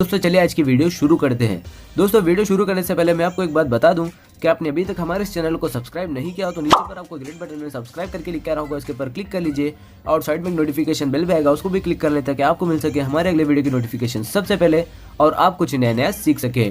दोस्तों चलिए आज की वीडियो शुरू करते हैं। दोस्तों वीडियो शुरू करने से पहले मैं आपको एक बात बता दूं कि आपने अभी तक हमारे इस चैनल को सब्सक्राइब नहीं किया हो तो नीचे पर आपको ग्रीन बटन में सब्सक्राइब करके लिखा रहा होगा, इसके ऊपर क्लिक कर लीजिए और साइड में नोटिफिकेशन बेल भी आएगा, उसको भी क्लिक कर लें ताकि आपको मिल सके हमारे अगले वीडियो की नोटिफिकेशन सबसे पहले और आप कुछ नया नया सीख सके।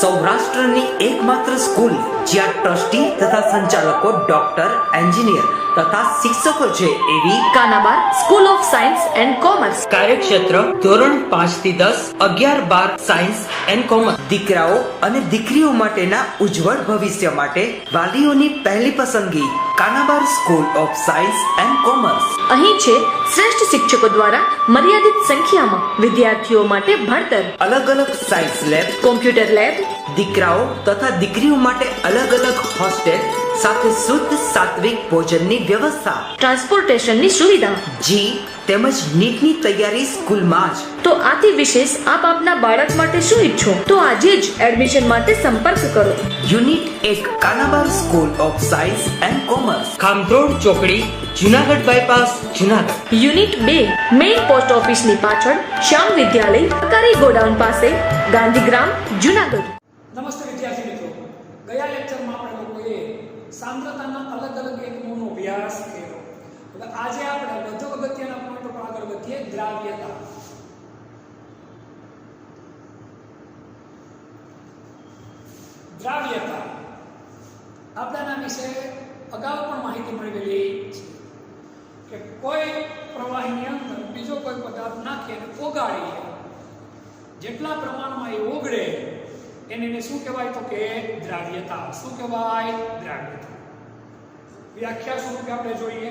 સૌરાષ્ટ્રની એકમાત્ર સ્કૂલ જ્યાં ટ્રસ્ટી તથા સંચાલકો ડોક્ટર, એન્જિનિયર તથા શિક્ષકો છે એવી Kanabar school of science and commerce કાર્યક્ષેત્ર ધોરણ 5 થી 10, 11, 12 સાયન્સ એન્ડ કોમર્સ દીકરાઓ અને દીકરીઓ માટેના ઉજ્જવળ ભવિષ્ય માટે વાલીઓની પહેલી પસંદગી Kanabar school of science and commerce. અહીં છે શ્રેષ્ઠ શિક્ષકો દ્વારા મર્યાદિત સંખ્યામાં વિદ્યાર્થીઓ માટે ભણતર, અલગ અલગ સાયન્સ લેબ, કોમ્પ્યુટર લેબ, દીકરાઓ તથા દીકરીઓ માટે અલગ અલગ હોસ્ટેલ સાથે શુદ્ધ સાત્વિક ભોજનની વ્યવસ્થા, ટ્રાન્સપોર્ટેશનની સુવિધા, જી તેમજ નીટની તૈયારી સ્કૂલમાં જ। તો આથી વિશેષ આપ આપના બાળક માટે શું ઈચ્છો તો આજે જ એડમિશન માટે સંપર્ક કરો। Unit 1 Kanabar school of science and commerce, Khamrod ચોકડી, Junagadh bypass, Junagadh. Unit 2 main post ઓફિસની પાછળ શ્યામ વિદ્યાલય, સરકારી ગોડાઉન પાસે, ગાંધીગ્રામ, જુનાગઢ। નમસ્તે વિદ્યાર્થી મિત્રો, ગયા લેક્ચરમાં આપણે લોકોએ સાંદ્રતાના અલગ અલગ એકમોનો અભ્યાસ કર્યો। હવે આજે આપણે વધુ અગત્યના પોઈન્ટ પર આગળ વધીએ, દ્રાવ્યતા। દ્રાવ્યતા આપણાના વિશે અગાઉ પણ માહિતી મેળવેલી છે કે કોઈ પ્રવાહીની અંદર બીજો કોઈ પદાર્થ નાખી અને ઓગાળીએ, જેટલા પ્રમાણમાં એ ઓગળે એને શું કહેવાય તો કે દ્રાવ્યતા। શું કહેવાય? દ્રાવ્યતા। વ્યાખ્યા સ્વરૂપે આપણે જોઈએ,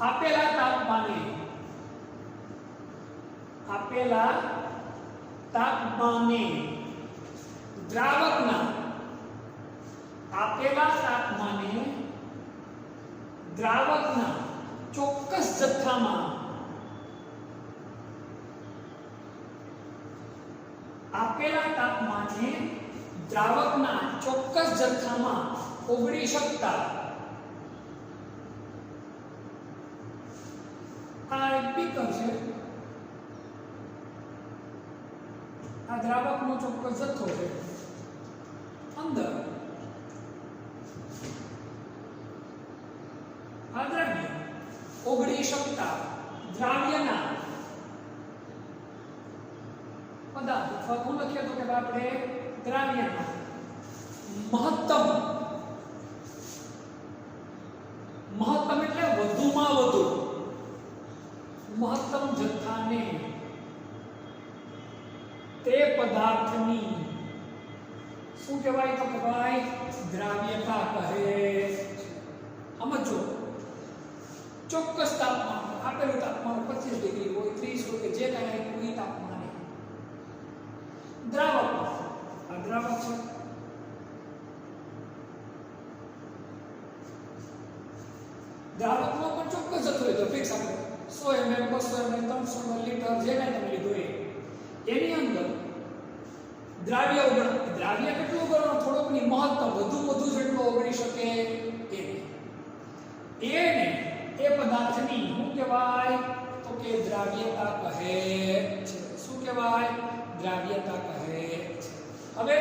આપેલા તાપમાને દ્રાવકના ચોક્કસ જથ્થામાં ઓગળી શકતા આ એક બીકર છે, આ દ્રાવકનો ચોક્કસ જથ્થો છે, અંદર આ દ્રવ્ય ઓગળી શકતા દ્રાવ્યના પદાર્થ અથવા હું લખીએ તો કે આપણે દ્રાવ્યના મહત્તમ એટલે વધુમાં વધુ મહત્તમ જથ્થાને તે પદાર્થની શું કહેવાય તો કહેવાય દ્રાવ્યતા કહે। સમજો, ચોક્કસ તાપમાન, આપેલું તાપમાન 25 ડિગ્રી હોય, 30 હોય કે જે કાંઈ આપ્યું એ તાપમાને દ્રાવક, આ દ્રાવક છે, દ્રાવકનો પણ ચોક્કસ જથ્થો હોય તો ફિક્સ આપણે 100 ml, 200 ml, 300 ml, લીટર જે કાંઈ તમે લીધું હોય એની અંદર દ્રાવ્ય કેટલું ઓગળવાનું? થોડોક ની મહત્તમ, વધુ જેટલો ઓગળી શકે એને એ પદાર્થની શું કહેવાય તો કે દ્રાવ્યતા કહે છે। શું કહેવાય? દ્રાવ્યતા કહે છે। હવે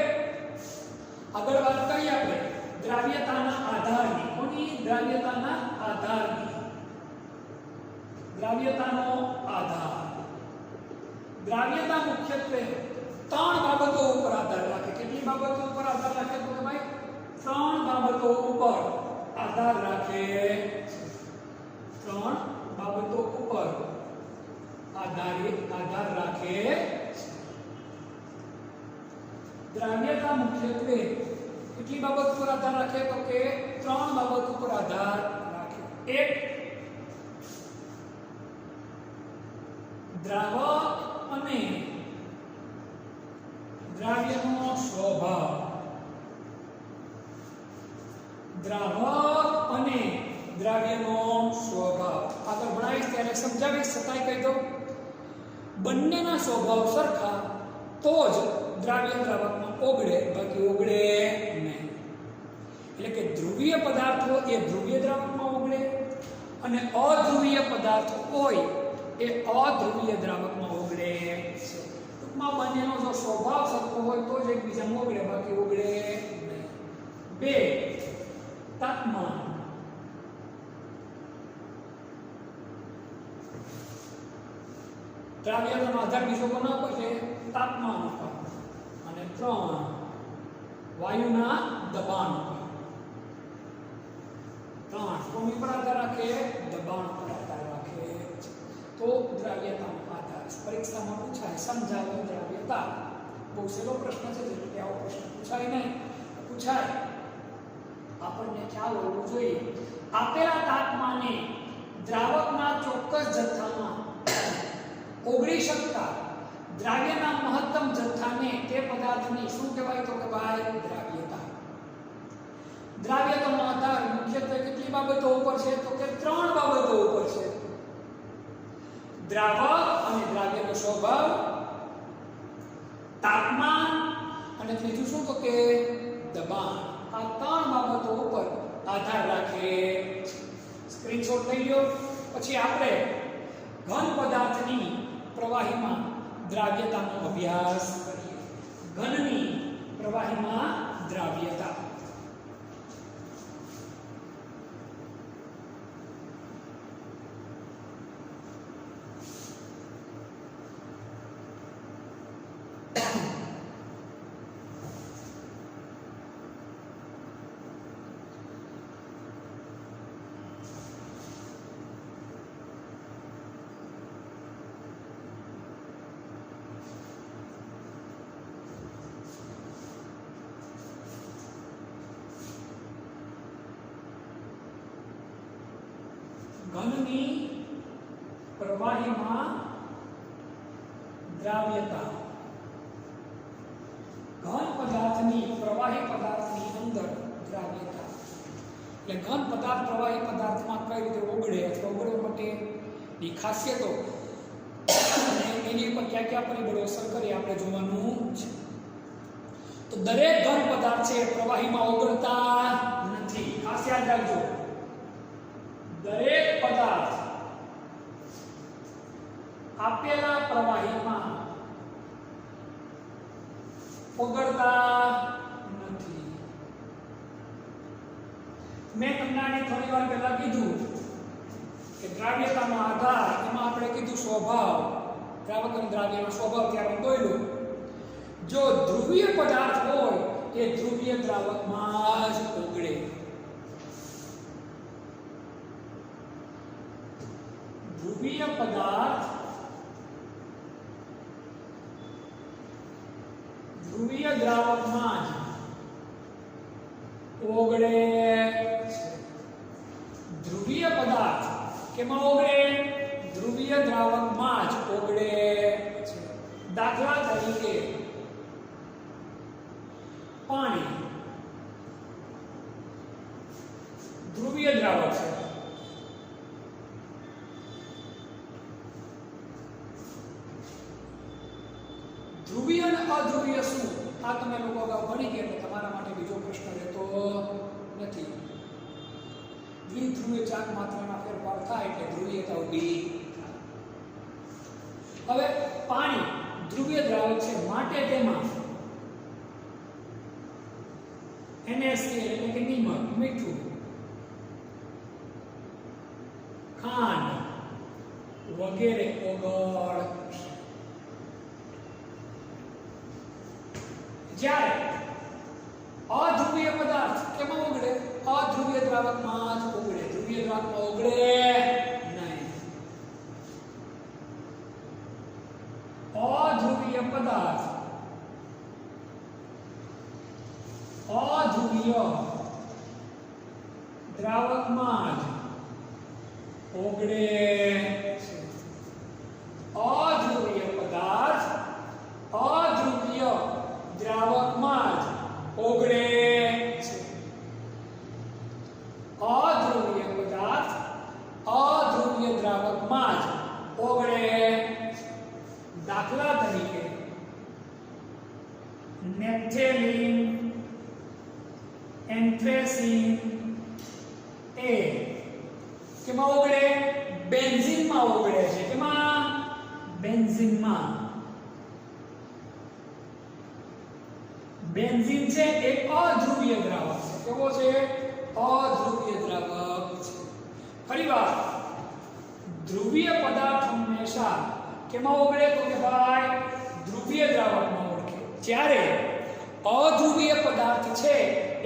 આગળ વાત કરીએ આપણે દ્રાવ્યતાના આધારની। કોની? દ્રાવ્યતાના આધારની। દ્રાવ્યતાનો આધાર, દ્રાવ્યતા મુખ્યત્વે 3 બાબતો ઉપર આધાર રાખે। કેટલી બાબતો ઉપર આધાર રાખે તો કે ભાઈ 3 બાબતો ઉપર આધાર રાખે। 3 બાબતો ઉપર આધાર રાખે। દ્રાવ્યતા મુખ્યત્વે કેટલી બાબત પર આધાર રાખે તો કે 3 બાબત ઉપર આધાર રાખે। એક, દ્રાવક અને દ્રાવ્યનો સ્વભાવ। દ્રાવક અને દ્રાવ્યનો સ્વભાવ આગળ ભણાવીશ ત્યારે સમજાવીશ, છતાંય કહી દઉં, બંનેના સ્વભાવ સરખા તો જ દ્રાવ્ય દ્રાવકમાં ઓગળે, બાકી ઓગળે નહીં। એટલે કે ધ્રુવીય પદાર્થો એ ધ્રુવીય દ્રાવકમાં ઓગળે અને અધ્રુવીય પદાર્થો હોય એ અધ્રુવીય દ્રાવકમાં ઓગળે છે। ટૂંકમાં બંનેનો જો સ્વભાવ સરખો હોય તો જ એકબીજામાં ઓગળે, બાકી ઓગળે નહીં. 2 તાપમાન. દ્રાવ્યતાનો આધાર બીજો કોના ઉપર છે? તાપમાન ઉપર. અને 3 વાયુના દબાણ ઉપર. 3 કોની પર આધાર રાખે? દબાણ પર આધાર રાખે. તો દ્રાવ્યતાનો આધાર પરીક્ષામાં પૂછાય. સમજાવો દ્રાવ્યતા. બહુ સહેલો પ્રશ્ન છે, એટલે આવો પ્રશ્ન પૂછાય નહીં. પૂછાય આપણને ખ્યાલ હોવો જોઈએ. આપેલા તાપમાને દ્રાવકના ચોક્કસ જથ્થામાં ઓગળી શકતા દ્રાવ્યના મહત્તમ જથ્થાને તે પદાર્થની શું કહેવાય? તો કે ભાઈ દ્રાવ્યતા. દ્રાવ્યતાનો આધાર મુખ્યત્વે કેટલી બાબતો ઉપર છે? તો કે 3 બાબતો ઉપર છે. દ્રાવક અને દ્રાવ્યનો સ્વભાવ, તાપમાન અને ત્રીજું શું? તો કે દબાણ. આ 3 બાબતો ઉપર આધાર રાખે. સ્ક્રીનશોટ લઈ લો. પછી આપણે ઘન પદાર્થની પ્રવાહીમાં દ્રાવ્યતાનો અભ્યાસ કરીએ. ઘનની પ્રવાહીમાં દ્રાવ્યતા. ઘનની પ્રવાહીમાં દ્રાવ્યતા. ઘન પદાર્થની પ્રવાહી પદાર્થની અંદર દ્રાવ્યતા. એટલે ઘન પદાર્થ પ્રવાહી પદાર્થમાં કઈ રીતે ઓગળે અથવા ઓગળવા માટેની ખાસિયતો અને એની ઉપર કયા કયા પરિબળો અસર કરે આપણે જોવાનું છે. તો દરેક ઘન પદાર્થ છે પ્રવાહીમાં ઓગળતા નથી. ખાસ યાદ રાખજો, દરેક પદાર્થ આપેલા પ્રવાહીમાં ઓગળતા નથી. મેં તમને આની થોડી વાર પહેલા કીધું કે દ્રાવ્યતાનો આધાર, એમાં આપણે કીધું સ્વભાવ, દ્રાવક અને દ્રાવ્યનો સ્વભાવ ત્યારે બોલ્યું. જો ધ્રુવીય પદાર્થ હોય એ ધ્રુવીય દ્રાવકમાં જ ઓગળે. ધ્રુવીય પદાર્થ ધ્રુવીય દ્રાવકમાં જ ઓગળે છે. ધ્રુવીય પદાર્થ કેમાં ઓગળે? ધ્રુવીય દ્રાવકમાં જ ઓગળે છે. દાખલા તરીકે પાણી ધ્રુવીય દ્રાવક છે. ધ્રુવીય અને અધ્રુવીય શું? આ તમે લોકો અગાઉ ભણી ગયા, એટલે તમારા માટે બીજો પ્રશ્ન રહેતો નથી. દ્વિધ્રુવીય ચાક માત્રાના ફેરફાર થાય એટલે ધ્રુવીયતા ઊભી થાય. હવે પાણી ધ્રુવીય દ્રાવક છે, માટે તેમાં NaCl એટલે કે નિમક, મીઠું, ખાંડ વગેરે ઓગળશે. જ્યારે અધ્રુવીય પદાર્થ કેમાં ઓગળે? અધ્રુવીય દ્રાવકમાં જ ઓગળે. ધ્રુવીય દ્રાવકમાં ઓગળે નહીં. અધ્રુવીય પદાર્થ અધ્રુવીય દ્રાવકમાં જ ઓગળે છે. અધ્રુવીય પદાર્થ અધ્રુવીય દ્રાવકમાં જ ઓગળે છે. અધ્રુવીય પદાર્થ અધ્રુવીય દ્રાવકમાં જ ઓગળે છે. દાખલા તરીકે નેપ્થેલિન, એન્થ્રેસિન એ કેમાં ઓગળે? બેન્ઝીનમાં ઓગળે છે. કેમાં? બેન્ઝીનમાં. બેન્ઝીન છે એ અધ્રુવીય દ્રાવક છે. કેવો છે? અધ્રુવીય દ્રાવક છે. ફરીવાર ધ્રુવીય પદાર્થ હંમેશા કેમાં ઓગળે? તો કે ભાઈ ધ્રુવીય દ્રાવકમાં ઓગળે. જ્યારે અધ્રુવીય પદાર્થ છે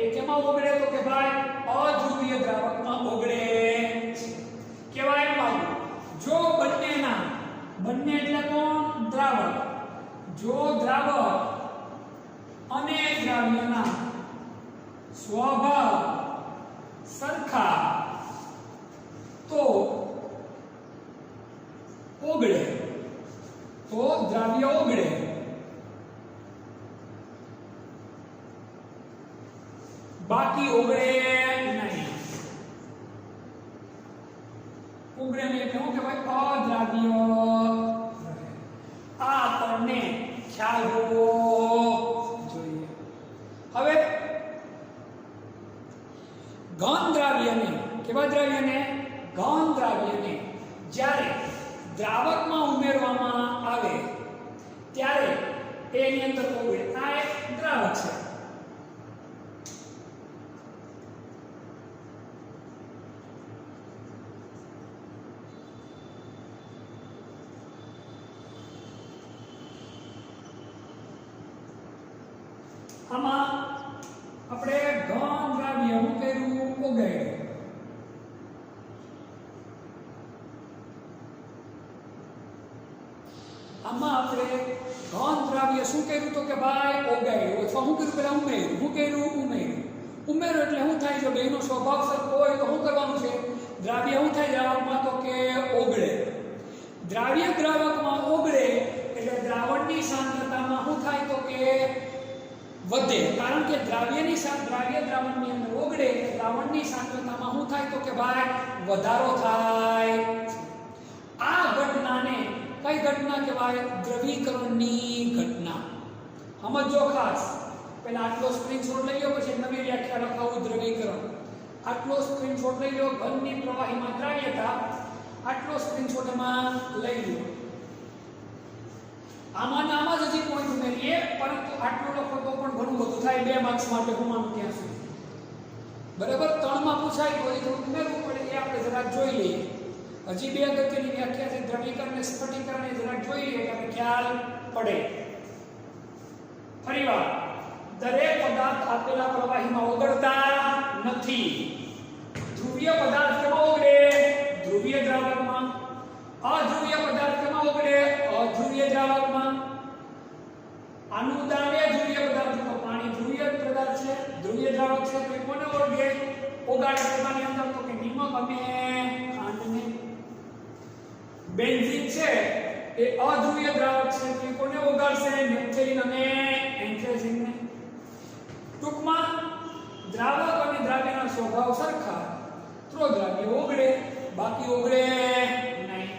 એ કેમાં ઓગળે? તો કે ભાઈ અધ્રુવીય દ્રાવકમાં ઓગળે છે. કહેવાય માંગુ જો બંને એટલે કોણ? દ્રાવક. જો દ્રાવક અને દ્રાવ્યના સ્વભાવ સરખા તો ઓગળે, તો દ્રાવ્ય ઓગળે. બાકી ઓગળે નહીં. ઓગળે નહીં એટલે શું કહેવાય? અદ્રાવ્ય. આ આપણને ખ્યાલ હોવો જોઈએ. હવે ઘન દ્રાવ્યને, કેવા દ્રાવ્યને? ઘન દ્રાવ્યને જ્યારે દ્રાવકમાં ઉમેરવામાં આવે ત્યારે એની અંદર ઓગળે. આ એક દ્રાવક છે. આમાં આપણે ઘન દ્રાવ્ય શું કર્યું? ઓગાળ્યું. આમાં આપણે ઘન દ્રાવ્ય શું કર્યું? તો કે ભાઈ ઓગાળ્યું. અથવા શું કર્યું? પેલા ઉમેર્યું. શું કર્યું? ઉમેર્યું. ઉમેરો એટલે શું થાય? જો બેનો સ્વભાવ સરખો હોય તો શું કરવાનું છે? દ્રાવ્ય શું થાય દ્રાવકમાં? તો કે ઓગળે. દ્રાવ્ય દ્રાવકમાં ઓગળે એટલે દ્રાવણની સાંદ્રતામાં શું થાય? તો કે વધે. કારણ કે દ્રાવ્ય દ્રાવણની અંદર ઓગળે એટલે દ્રાવણની સાંદ્રતામાં શું થાય? તો કે ભાઈ વધારો થાય. આ ઘટનાને કઈ ઘટના કહેવાય? દ્રવીકરણની ઘટના. સમજો ખાસ. પહેલા આટલો સ્ક્રીનશોટ લઈ લો, પછી નવી વ્યાખ્યા લખાવું. દ્રવીકરણ. આટલો સ્ક્રીનશોટ લઈ લો, ઘનની પ્રવાહીમાં દ્રાવ્યતા. આટલો સ્ક્રીનશોટ એમાં લઈ લો. આમાં જ હજી પોઈન્ટ ઉમેરીએ, પરંતુ આટલો લખો તો પણ ઘણું બધું થાય. 2 માર્ક્સ માટે ગુમાનું ત્યાં સુધી. બરાબર? 3 માં પૂછાય તો એ થોડું ઉમેરવું પડે. એ આપણે જરાક જોઈ લઈએ. હજી 2 અગત્યની વ્યાખ્યા છે. દ્રવીકરણ અને સ્ફટિકરણ એ જરાક જોઈ લઈએ એટલે ખ્યાલ પડે. ફરીવાર દરેક પદાર્થ આપેલા પ્રવાહીમાં ઓગળતા નથી. ધ્રુવીય પદાર્થ કેમાં ઓગળે? ધ્રુવીય દ્રાવકમાં. અધ્રુવીય પદાર્થ કેમાં ઓગળે? અધ્રુવીય દ્રાવકમાં. આનું ઉદાહરણ ધ્રુવીય પદાર્થ. તો પાણી ધ્રુવીય પદાર્થ છે, ધ્રુવીય દ્રાવક છે. તો કોને ઓગળે? ઓગાળે પોતાની અંદર. તો કે નિમક અને ખાંડને. બેન્ઝીન છે એ અધ્રુવીય દ્રાવક છે. તો કોને ઓગાળશે? નેપ્થેલિન અને એન્થ્રેસીનને. ટૂંકમાં દ્રાવક અને દ્રાવ્યના સ્વભાવ સરખા તો દ્રાવ્ય ઓગળે, બાકી ઓગળે નહીં.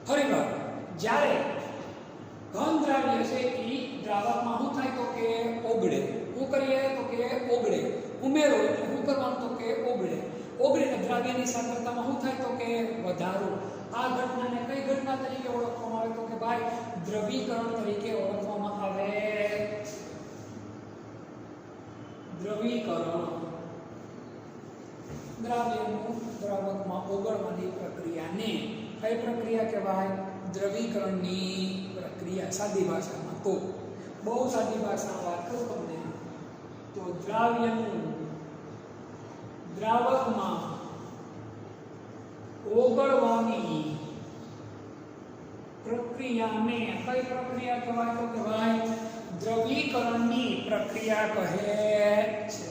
ફરીવાર જ્યારે ઘન દ્રાવ્ય છે એ દ્રાવકમાં શું થાય? તો કે ઓગળે. શું કરીએ? તો કે ઓગળે. ઉમેરો એટલે શું કરવાનું? તો કે ઓગળે. ઓગળીને દ્રાવ્યની સાંદ્રતામાં શું થાય? તો કે વધારો. આ ઘટનાને કઈ ઘટના તરીકે ઓળખવામાં આવે? તો કે ભાઈ દ્રવીકરણ તરીકે ઓળખવામાં આવે. દ્રવીકરણ દ્રાવ્યનું દ્રાવકમાં ઓગળવાની પ્રક્રિયાને કઈ પ્રક્રિયા કહેવાય? દ્રવીકરણની પ્રક્રિયા. સાદી ભાષામાં તો બહુ સાદી ભાષામાં વાત કરું તમને તો દ્રાવ્યનું દ્રાવકમાં ઓગળવાની પ્રક્રિયાને કઈ પ્રક્રિયા કહેવાય તો કહેવાય દ્રવીકરણની પ્રક્રિયા કહે છે.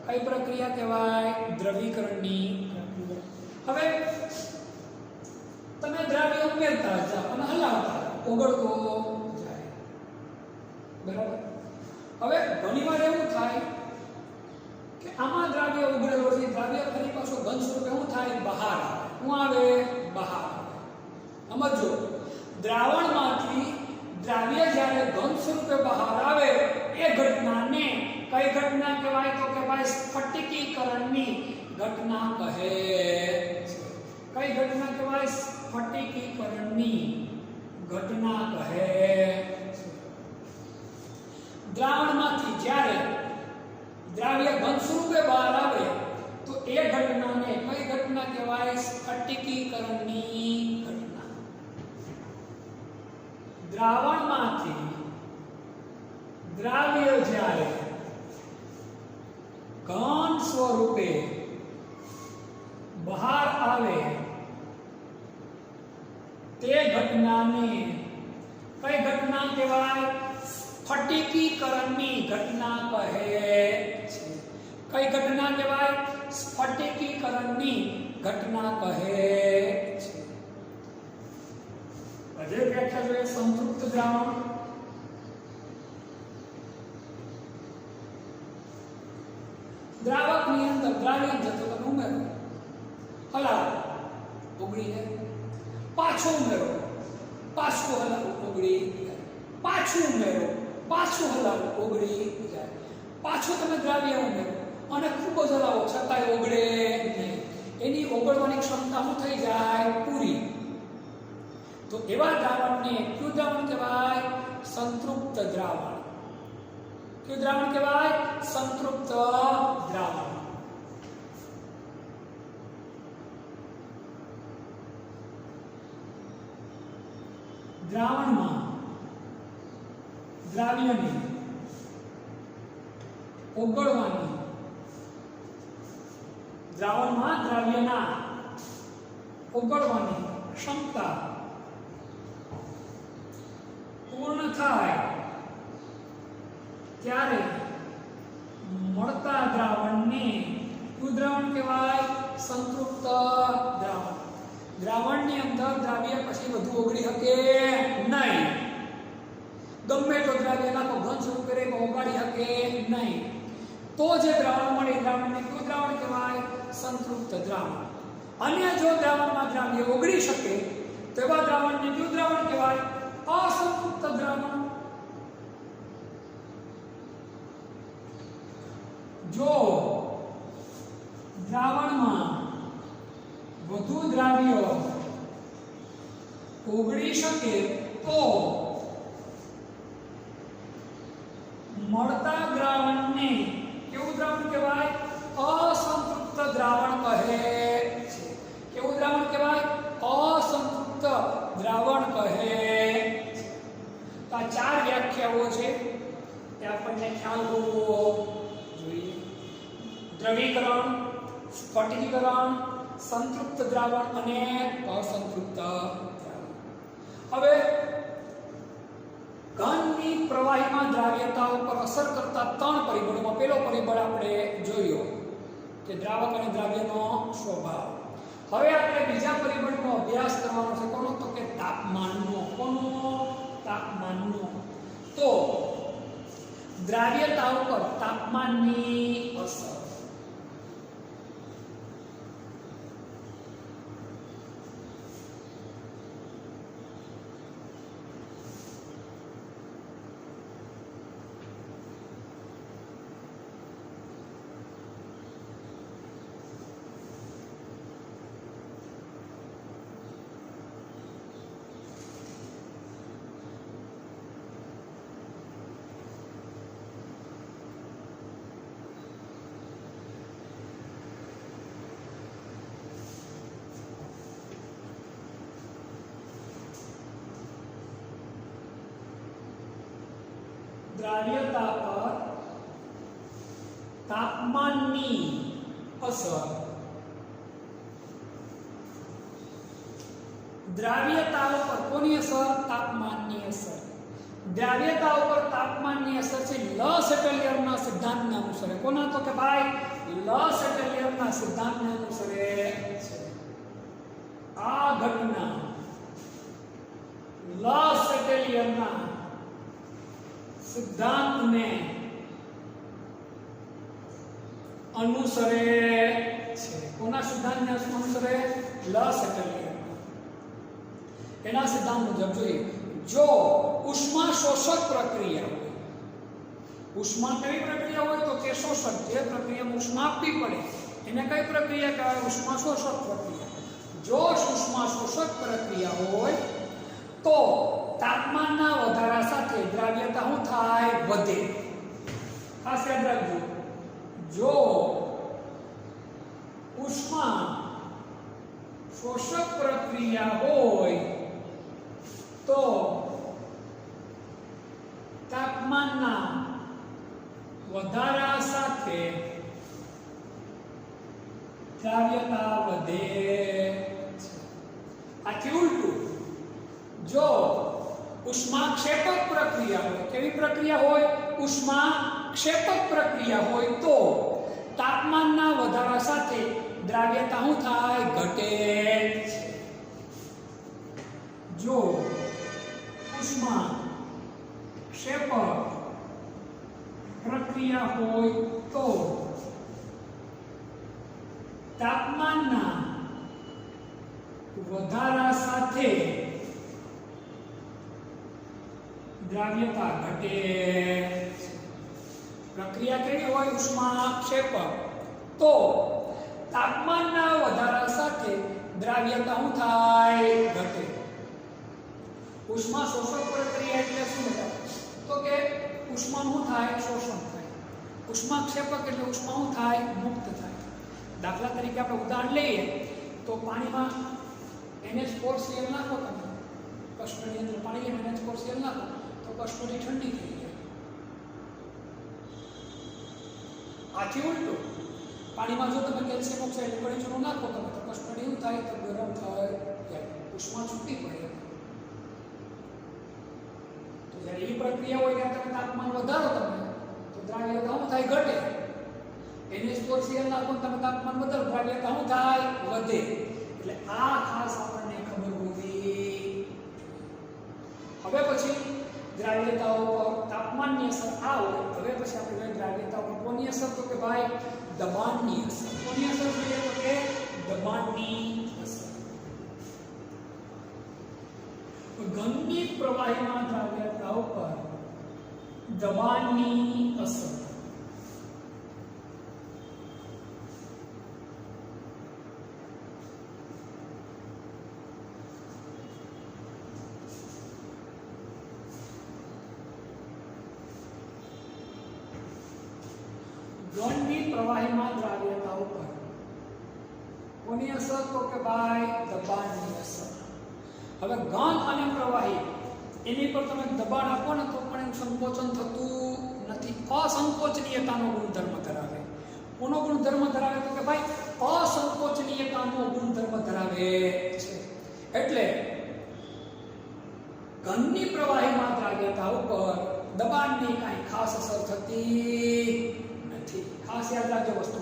કઈ પ્રક્રિયા કહેવાય? દ્રવીકરણની પ્રક્રિયા. હવે તમે દ્રાવ્ય ઉમેરતા જાઓ અને હલાવતા ઓગળતો જાય, બરાબર. હવે ઘણીવાર એવું થાય કે આમાં દ્રાવ્ય ઉગળેલો છે, દ્રાવ્ય ફરી પાછો ઘન સ્વરૂપે શું થાય? બહાર આવે. શું આવે? બહાર આવે. સમજો, દ્રાવણમાંથી દ્રાવ્ય જ્યારે ઘન સ્વરૂપે બહાર આવે એ ઘટનાને કઈ ઘટના કહેવાય તો કહેવાય સ્ફટિકીકરણની ઘટના કહે છે. કઈ ઘટના કહેવાય? સ્ફટિકીકરણની ઘટના કહે છે. દ્રાવણમાંથી જ્યારે દ્રાવ્ય ઘન સ્વરૂપે બહાર આવે તો એ ઘટનાને કઈ ઘટના કહેવાય? સ્ફટિકીકરણની ઘટના. દ્રાવણમાંથી દ્રાવ્ય જ્યારે ઘન સ્વરૂપે બહાર આવે તે ઘટનાને કઈ ઘટના કહેવાય? સ્ફટિકીકરણની ઘટના કહે છે. કઈ ઘટના કહેવાય? સ્ફટિકીકરણની ઘટના કહે છે. હજે વ્યાખ્યા જોઈએ સંતૃપ્ત દ્રાવણ. દ્રાવકની અંદર દ્રાવ્ય જથ્થો તમે ઉમેરો, હલાવો, ઓગળી જાય. પાછો ઉમેરો, પાછું હલાવો, ઓગળી જાય. પાછું ઉમેરો, પાછું હલાવો, ઓગળી જાય. પાછું તમે દ્રાવ્ય ઉમેરો અને ખૂબ જ હલાવો છતાંય ઓગળે નહીં. એની ઓગળવાની ક્ષમતા શું થઈ જાય? પૂરી. તો એવા દ્રાવણને કયું દ્રાવણ કહેવાય? સંતૃપ્ત દ્રાવણ. કયું દ્રાવણ કહેવાય? સંતૃપ્ત દ્રાવણ. દ્રાવણમાં દ્રાવ્યને ઓગળવાની, દ્રાવણમાં દ્રાવ્યના ઓગળવાની ક્ષમતા પૂર્ણ થાય ત્યારે મળતા દ્રાવણને કયું દ્રાવણ કહેવાય? સંતૃપ્ત દ્રાવણ. દ્રાવણની અંદર દ્રાવ્ય પછી વધુ ઓગળી શકે નહીં. ગમે તો દ્રાવ્ય નાખો, ઘન સ્વરૂપે રહે ઓગાળી શકે નહીં. તો જે દ્રાવણ મળે દ્રાવણને કયું દ્રાવણ કહેવાય? સંતૃપ્ત દ્રાવણ. અને જો દ્રાવણમાં દ્રાવ્ય ઓગળી શકે તો એવા દ્રાવણને કયું દ્રાવણ કહેવાય? અસંતૃપ્ત દ્રાવણ. જો દ્રાવણમાં વધુ દ્રાવ્ય ઓગળી શકે તો મળતા દ્રાવણને કેવું દ્રાવણ કહેવાય? અસંતૃપ્ત દ્રાવણ કહે છે. કેવું દ્રાવણ કહેવાય? અસંતૃપ્ત દ્રાવણ કહે છે. તો આ ચાર વ્યાખ્યાઓ છે તે આપણને ખ્યાલ હોવો જોઈએ. દ્રવીકરણ, સ્ફટિકીકરણ, સંતૃપ્ત દ્રાવણ અને અસંતૃપ્ત દ્રાવણ. હવે ઘનની પ્રવાહીમાં દ્રાવ્યતા ઉપર અસર કરતા ત્રણ પરિબળોમાં પહેલો પરિબળ આપણે જોયો કે દ્રાવક અને દ્રાવ્યનો સ્વભાવ. હવે આપણે બીજા પરિબળનો અભ્યાસ કરવાનો છે. કોનો? તો કે તાપમાનનો. કોનો? તાપમાનનો. તો દ્રાવ્યતા ઉપર તાપમાનની અસર. દ્રાવ્યતા પર તાપમાનની અસર. દ્રાવ્યતા ઉપર કોની અસર? તાપમાનની અસર. દ્રાવ્યતા ઉપર તાપમાનની અસર છે લ સેટેલિયરના સિદ્ધાંતને અનુસરે. કોના? તો કે ભાઈ લ સેટેલિયરના સિદ્ધાંતને અનુસરે છે. આ ઘટના લ સેટેલિયરના સિદ્ધાંતને અનુસરે છે. કોના સિદ્ધાંતને અનુસરે? લ સેટેલિયર. એના સિદ્ધાંત મુજબ જોઈએ, જો ઉષ્મા શોષક પ્રક્રિયા હોય, ઉષ્મા કેવી પ્રક્રિયા હોય? તો કે શોષક. જે પ્રક્રિયામાં ઉષ્મા આપવી પડે એને કઈ પ્રક્રિયા કહેવાય? ઉષ્મા શોષક પ્રક્રિયા. જો ઉષ્મા શોષક પ્રક્રિયા હોય તો તાપમાનના વધારા સાથે દ્રાવ્યતા શું થાય? વધે. ખાસ યાદ રાખજો, જો ઉષ્મા શોષક પ્રક્રિયા હોય તો તાપમાનના વધારા સાથે દ્રાવ્યતા વધે છે. આથી ઉલટું, જો ઉષ્માક્ષેપક પ્રક્રિયા હોય, કેવી પ્રક્રિયા હોય? ઉષ્માક્ષેપક પ્રક્રિયા હોય તો તાપમાનના વધારા સાથે દ્રાવ્યતા શું થાય? ઘટે છે. જો ઉષ્માક્ષેપક પ્રક્રિયા હોય તો તાપમાનના વધારા સાથે દ્રાવ્યતા ઘટે. પ્રક્રિયા કેવી હોય? ઉષ્માક્ષેપક. તો તાપમાનના વધારા સાથે દ્રાવ્યતા શું થાય? ઘટે. ઉષ્મા શોષક પ્રક્રિયા એટલે શું બેટા? તો કે ઉષ્માનું શું થાય? શોષણ થાય. ઉષ્માક્ષેપક એટલે ઉષ્મા શું થાય? મુક્ત થાય. દાખલા તરીકે આપણે ઉદાહરણ લઈએ તો પાણીમાં NH4Cl નાખો તમે, કસ્ટડી અંદર પાણી NH4Cl નાખો તો કસ્ટડી ઠંડી થઈ જાય. આથી ઉલટું, પાણીમાં જો તમે કેલ્શિયમ ઓક્સાઇડ કડી ચૂનો નાખો તમે તો કસ્ટડી એવું થાય તો ગરમ થાય, ઉષ્મા છૂટી પડે. તો જ્યારે એ પ્રક્રિયા હોય ત્યારે તમે તાપમાન વધારો તમે તો દ્રાવ્યતા શું થાય? ઘટે. NH4Cl નાખો તમે તાપમાન વધારો, દ્રાવ્યતા શું થાય? વધે. એટલે આ ખાસ આપણને ખબર હોવી. હવે પછી દ્રાવ્યતા ઉપર તાપમાનની અસર આ હોય. હવે પછી આપણે દ્રાવ્યતા ઉપર કોની અસર? તો કે ભાઈ દબાણની અસર. કોની અસર જોઈએ? તો કે દબાણની અસર. ઘનની પ્રવાહીમાં દ્રાવ્યતા ઉપર દબાણની અસર. ઘનની પ્રવાહીમાં દ્રાવ્યતા ઉપર કોની અસર? તો કે ભાઈ દબાણની અસર. હવે ઘન અને પ્રવાહી એની પર તમે દબાણ આપો ને તો પણ સંકોચન થતું નથી. અસંકોચનીયતાનો ગુણધર્મ ધરાવે. કોનો ગુણધર્મ ધરાવે? તો કે ભાઈ અસંકોચનીયતાનો ગુણધર્મ ધરાવે છે. એટલે ઘનની પ્રવાહીમાં દ્રાવ્યતા ઉપર દબાણની કાંઈ ખાસ અસર થતી નથી. ખાસ યાદ રાખજો વસ્તુ.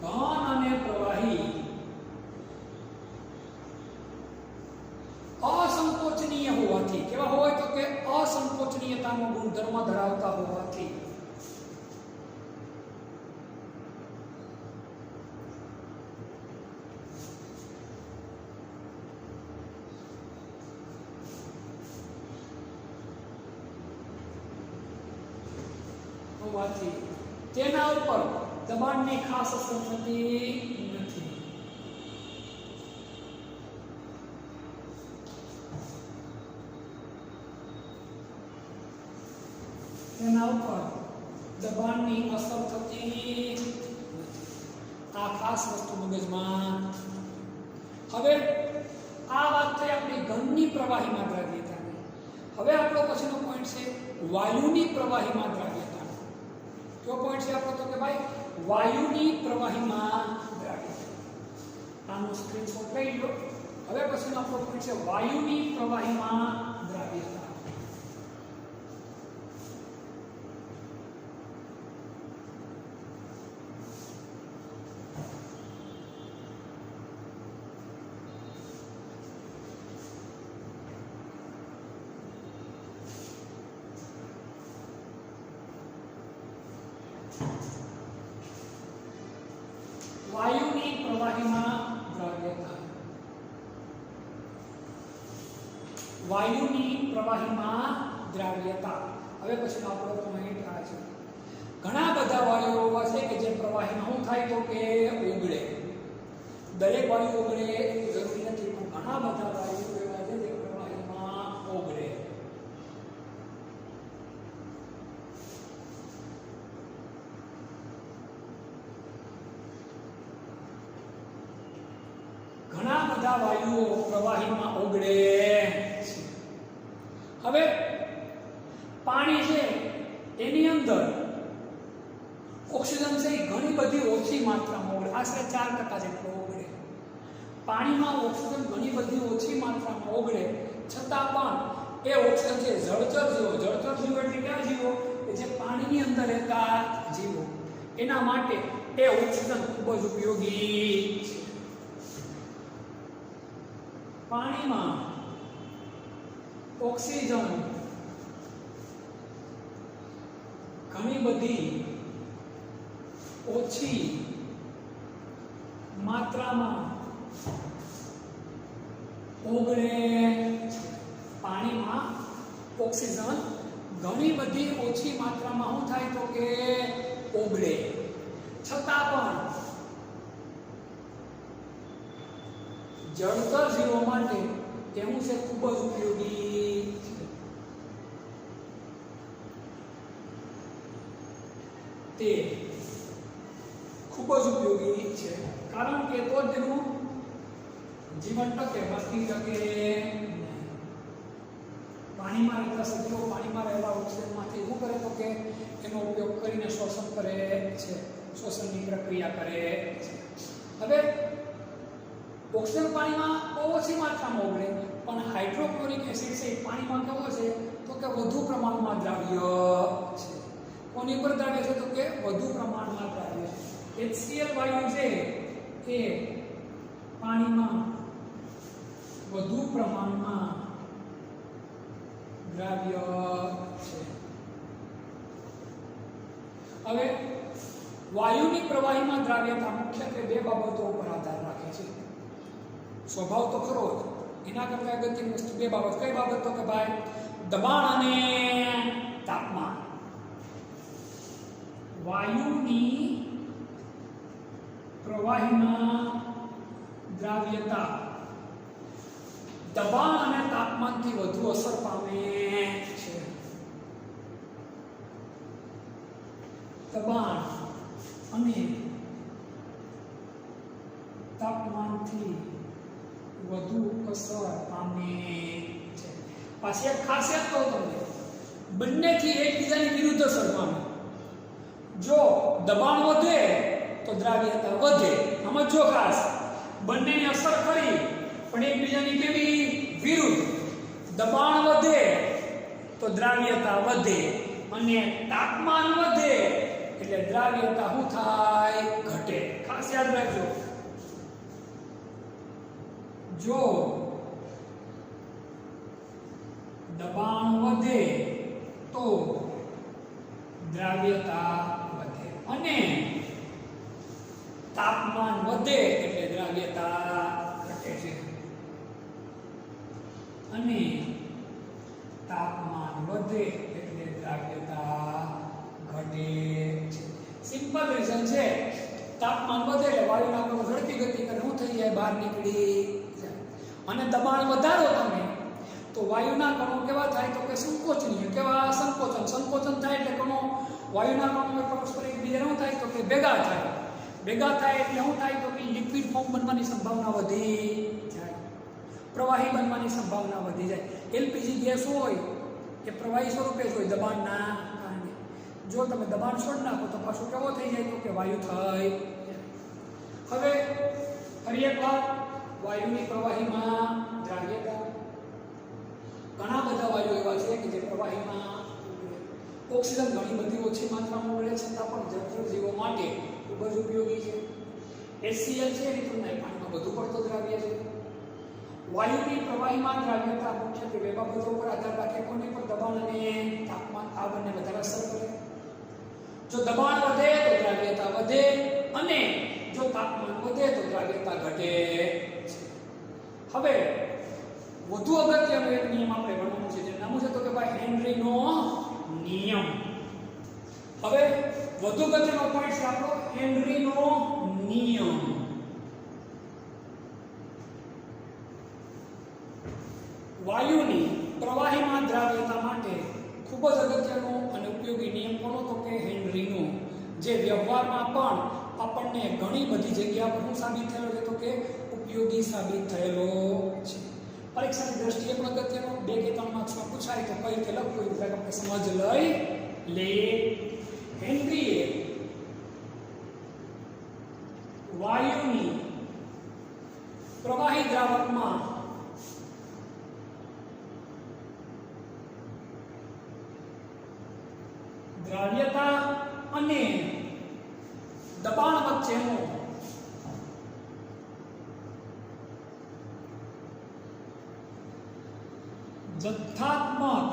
ઘન અને પ્રવાહી અસંકોચનીય હોવાથી, કેવા હોય? તો કે અસંકોચનીયતાનો ગુણધર્મ ધરાવતા હોવાથી તેના ઉપર દબાણની ખાસ અસર થતી નથી. તેના ઉપર દબાણની અસર થતી નથી. આ ખાસ વસ્તુ મગજમાં. હવે આ વાત થઈ આપણી ઘનની પ્રવાહીમાં દ્રાવ્યતાની. હવે આપણો પછીનો પોઈન્ટ છે વાયુની પ્રવાહીમાં દ્રાવ્યતા. કયો પોઈન્ટ છે આપણો? તો કે ભાઈ વાયુની પ્રવાહીમાં દ્રાવ્યતા. આનો સ્ક્રીનશોટ લઈ લો. હવે પછીનો આપણો પોઈન્ટ છે વાયુની પ્રવાહીમાં દ્રાવ્યતા. વાયુની પ્રવાહીમાં દ્રાવ્યતા. વાયુની પ્રવાહીમાં દ્રાવ્યતા. હવે પછીનો આપણો પોઈન્ટ આ છે. ઘણા બધા વાયુઓ એવા છે કે જે પ્રવાહીમાં શું થાય તો કે ઓગળે. દરેક વાયુ ઓગળે એ જરૂરી નથી, પણ ઘણા બધા વાયુઓ એવા છે જે પ્રવાહીમાં ઓગળે. ઘણા બધા વાયુઓ પ્રવાહીમાં ઓગળે છે. હવે પાણી છે એની અંદર ઓક્સિજન છે એ ઘણી બધી ઓછી માત્રામાં ઓગળે, આશરે 4% જેટલો ઓગળે. પાણીમાં ઓક્સિજન ઘણી બધી ઓછી માત્રામાં ઓગળે, છતાં પણ એ ઓક્સિજન છે જળચર જીવો. જળચર જીવો એટલે કયા જીવો? કે જે પાણીની અંદર રહેતા જીવો. એના માટે એ ઓક્સિજન ખૂબ જ ઉપયોગી છે. પાણીમાં ઓક્સિજન ઘણી બધી ઓછી માત્રામાં ઓગળે છે. પાણીમાં ઓક્સિજન ઘણી બધી ઓછી માત્રામાં શું થાય તો કે ઓગળે, છતાં પણ જળચર જીવો માટે તેનું છે ખૂબ જ ઉપયોગી છે. તે ખૂબ જ ઉપયોગી છે, કારણ કે તો જ તેનું જીવન ટકે, બાકી ટકે નહીં. પાણીમાં રહેતા સજીવો પાણીમાં રહેલા ઓક્સિજનમાંથી શું કરે તો કે એનો ઉપયોગ કરીને શોષણ કરે છે, શોષણની પ્રક્રિયા કરે છે. હવે ઓક્સિજન પાણીમાં બહુ ઓછી માત્રામાં ઓગળે, પણ હાઇડ્રોક્લોરિક એસિડ છે પાણીમાં કેવો છે તો કે વધુ પ્રમાણમાં દ્રાવ્ય છે. કોની પર દ્રાવ્ય છે તો કે વધુ પ્રમાણમાં દ્રાવ્ય છે. HCl વાયુ છે એ પાણીમાં વધુ પ્રમાણમાં દ્રાવ્ય છે. હવે વાયુની પ્રવાહીમાં દ્રાવ્યતા મુખ્યત્વે બે બાબતો ઉપર આધાર રાખે છે. સ્વભાવ તો ખરો જ, એના કરતા અગત્યની વસ્તુ બે બાબત. કઈ બાબત તો કે ભાઈ દબાણ અને તાપમાન. વાયુની પ્રવાહીમાં દ્રાવ્યતા દબાણ અને તાપમાનથી વધુ અસર પામે છે. દબાણ અને તાપમાનથી વધુ અસર પામે છે. પાછી એક ખાસિયત કહું તમને, બંનેથી એકબીજાની વિરુદ્ધ અસર પામે. જો દબાણ વધે તો દ્રાવ્યતા વધે. સમજો ખાસ, બંનેની અસર ખરી પણ એકબીજાની કેવી વિરુદ્ધ. દબાણ વધે તો દ્રાવ્યતા વધે, અને તાપમાન વધે એટલે દ્રાવ્યતા શું થાય? ઘટે. ખાસ યાદ રાખજો, જો દબાણ વધે તો દ્રાવ્યતા વધે, અને તાપમાન વધે એટલે દ્રાવ્યતા ઘટે છે. અને તાપમાન વધે એટલે દ્રાવ્યતા ઘટે છે. સિમ્પલ રીઝન છે. તાપમાન વધે એટલે વાયુના કણો ઝડપી ગતિ કરે, શું થઈ જાય? બહાર નીકળી જાય. અને દબાણ વધારો તમે તો વાયુના કણો કેવા થાય તો કે સંકોચનીય. કેવા? સંકોચન. સંકોચન થાય એટલે કણો, વાયુના કણો પરસ્પર એકબીજાને શું થાય તો કે ભેગા થાય. ભેગા થાય એટલે શું થાય તો કે લિક્વિડ ફોર્મ બનવાની સંભાવના વધી જાય, પ્રવાહી બનવાની સંભાવના વધી જાય. એલપીજી ગેસ હોય એ પ્રવાહી સ્વરૂપે જ હોય દબાણના કારણે. જો તમે દબાણ છોડી નાખો તો પાછું કેવો થઈ જાય તો કે વાયુ થઈ. હવે ફરી એક વાર, વાયુની પ્રવાહીમાં દ્રાવ્યતા. ઘણા બધા વાયુ એવા છે કે જે પ્રવાહીમાં ઓક્સિજન ઘણી બધી ઓછી માત્રામાં મળે છતાં પણ જળચર જીવો માટે ખૂબ જ ઉપયોગી છે. HCl છે એની તુલનાએ પાણીમાં વધુ પડતો દ્રાવ્ય છે. વાયુની પ્રવાહીમાં દ્રાવ્યતા મુખ્યત્વે બે બાબતો પર આધાર રાખે. કોની પર? દબાણ અને તાપમાન. આ બંને વધારે અસર કરે. જો દબાણ વધે તો દ્રાવ્યતા વધે અને જો તાપમાન વધે તો દ્રાવ્યતા ઘટે છે. હવે વધુ અગત્યનો એક નિયમ આપણે ભણવાનો છે, જેનું નામ છે તો કે ભાઈ હેનરીનો નિયમ. હવે વધુ અગત્યનો પોઈન્ટ છે આપણો હેનરીનો નિયમ. વાયુની પ્રવાહીમાં દ્રાવ્યતા માટે ખૂબ જ અગત્યનો અને ઉપયોગી નિયમ કોનો? તો કે હેનરીનો, જે વ્યવહારમાં પણ આપણને ઘણી બધી જગ્યા પર સાબિત થયેલો છે, તો કે ઉપયોગી સાબિત થયેલો છે. પરીક્ષાની દ્રષ્ટિએ પણ અગત્યનો 2 કે 3 માર્ક્સમાં પૂછાય તો કઈ રીતે લખવું એ જરાક આપણે સમજ લઈએ. હેનરીએ વાયુની પ્રવાહી દ્રાવકમાં દ્રાવ્યતા અને દબાણ વચ્ચેનો જથ્થાત્મક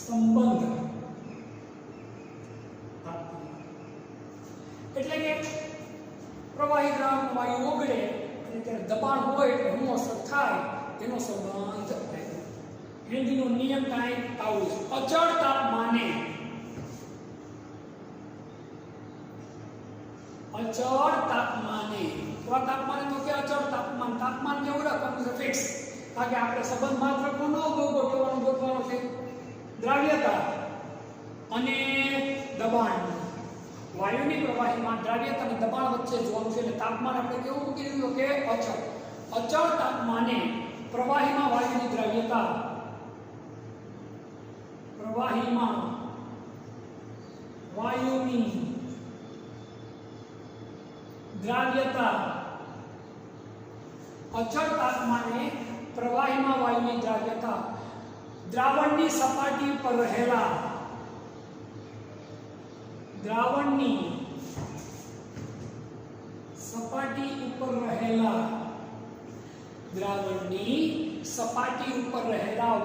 સંબંધ એટલે કે પ્રવાહી દ્રાવકમાં વાયુ ઓગળે અને ત્યારે દબાણ હોય એટલે શું અસર થાય તેનો સંબંધ. હેનરીનો નિયમ કાંઈ આવું છે. અચળ તાપમાને તાપમાને તો કે અચળ તાપમાન કેવું રાખવાનું છે? ફિક્સ. કારણ કે આપણે સંબંધ માત્ર કોનો ગોઠવવાનો છે? દ્રાવ્યતા અને દબાણ. વાયુની પ્રવાહીમાં દ્રાવ્યતા અને દબાણ વચ્ચે જોવાનું છે એટલે તાપમાન આપણે કેવું મૂકી દીધું કે અચળ તાપમાને પ્રવાહીમાં વાયુની દ્રાવ્યતા અચળ તાપમાને પ્રવાહીમાં વાયુની દ્રાવ્યતા દ્રાવણની સપાટી પર રહેલા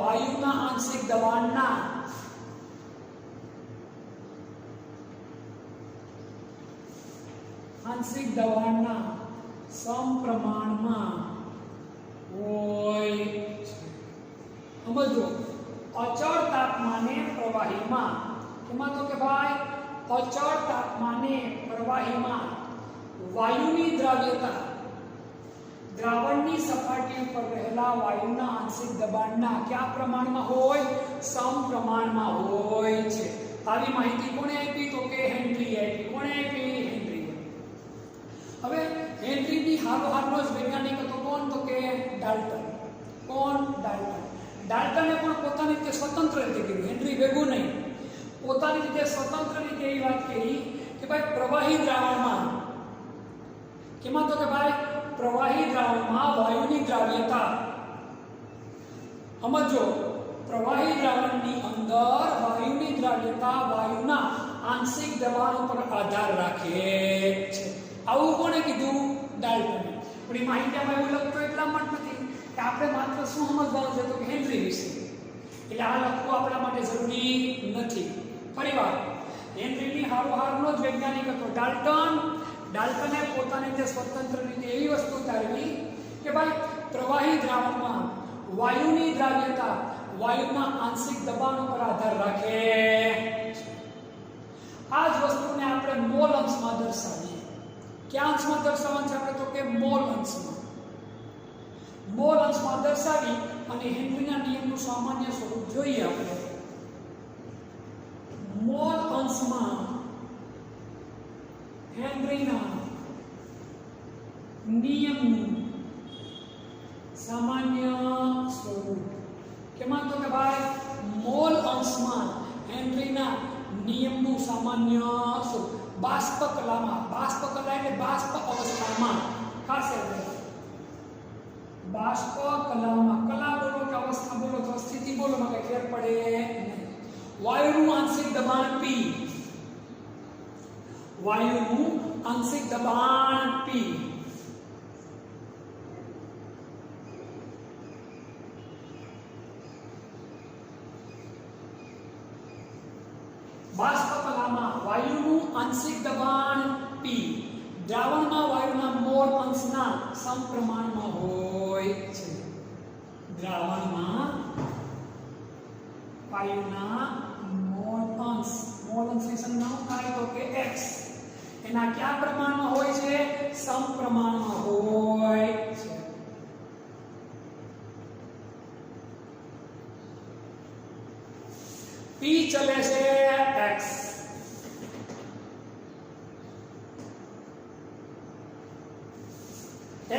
વાયુના આંશિક દબાણના સમપ્રમાણમાં હોય છે. સમજો, અચળ તાપમાને પ્રવાહીમાં, એમાં તો કે ભાઈ અચળ તાપમાને પ્રવાહીમાં વાયુની દ્રાવ્યતા દ્રાવણની સપાટી ઉપર રહેલા વાયુના આંશિક દબાણના કયા પ્રમાણમાં હોય? સમપ્રમાણમાં હોય છે. આવી માહિતી કોણે આપી? તો કે હેનરી આપી. કોણે આપી? હેનરી. હવે હેનરીની હારોહારનો જ વૈજ્ઞાનિક હતો કોણ? તો કે ડાલ્ટન. કોણ? ડાલ્ટન. ડાલ્ટને પણ પોતાની રીતે સ્વતંત્ર રીતે કર્યું, હેનરી ભેગું નહીં. પોતાની રીતે સ્વતંત્ર રીતે એવી વાત કરી કે ભાઈ પ્રવાહી દ્રાવણમાં, કેમાં? તો કે ભાઈ પ્રવાહી દ્રાવણમાં વાયુની દ્રાવ્યતા. સમજો, પ્રવાહી દ્રાવણની અંદર વાયુની દ્રાવ્યતા વાયુના આંશિક દબાણ ઉપર આધાર રાખે છે. આવું કોણે કીધું? ડાલ્ટને. પણ એ માહિતી આમાં એવું લખતો એટલા માટે નથી કે આપણે માત્ર શું સમજવાનું છે? તો કે હેનરી વિશે. એટલે આ લખવું આપણા માટે જરૂરી નથી. ફરીવાર, હેનરીની હારોહારનો જ વૈજ્ઞાનિક હતો ડાલ્ટન. ડાલ્ટને પોતાની રીતે સ્વતંત્ર રીતે એવી વસ્તુ તારવી કે ભાઈ પ્રવાહી દ્રાવણમાં વાયુની દ્રાવ્યતા વાયુના આંશિક દબાણ ઉપર આધાર રાખે. આ જ વસ્તુને આપણે મોલ અંશમાં દર્શાવીએ. ક્યાં અંશમાં દર્શાવવાનું છે આપણે? તો કે મોલ અંશમાં. મોલ અંશમાં દર્શાવી અને હેનરીના નિયમનું સામાન્ય સ્વરૂપ જોઈએ આપણે. મોલ અંશમાં હેનરીના નિયમનું સામાન્ય સ્વરૂપ. કેમાં? તો કે ભાઈ મોલ અંશમાં હેનરીના નિયમનું સામાન્ય સ્વરૂપ. બાષ્પ કલા એટલે બાષ્પ અવસ્થામાં, ખાસ बाष्प कलामा कला बोलो कि अवस्था बोलो तो स्थिति बोलो में कई फेर पड़े नहीं। वायुનું આંશિક દબાણ P, વાયુનું આંશિક દબાણ P, બાષ્પ કલામાં વાયુનું આંશિક દબાણ P દ્રાવણમાં વાયુના મોલ અંશના સમપ્રમાણમાં હોય છે। દ્રાવણમાં વાયુના મોલ અંશ ની સંજ્ઞા થાય તો કે x એના કયા પ્રમાણમાં હોય છે? સમપ્રમાણમાં હોય છે। P ચલે છે x,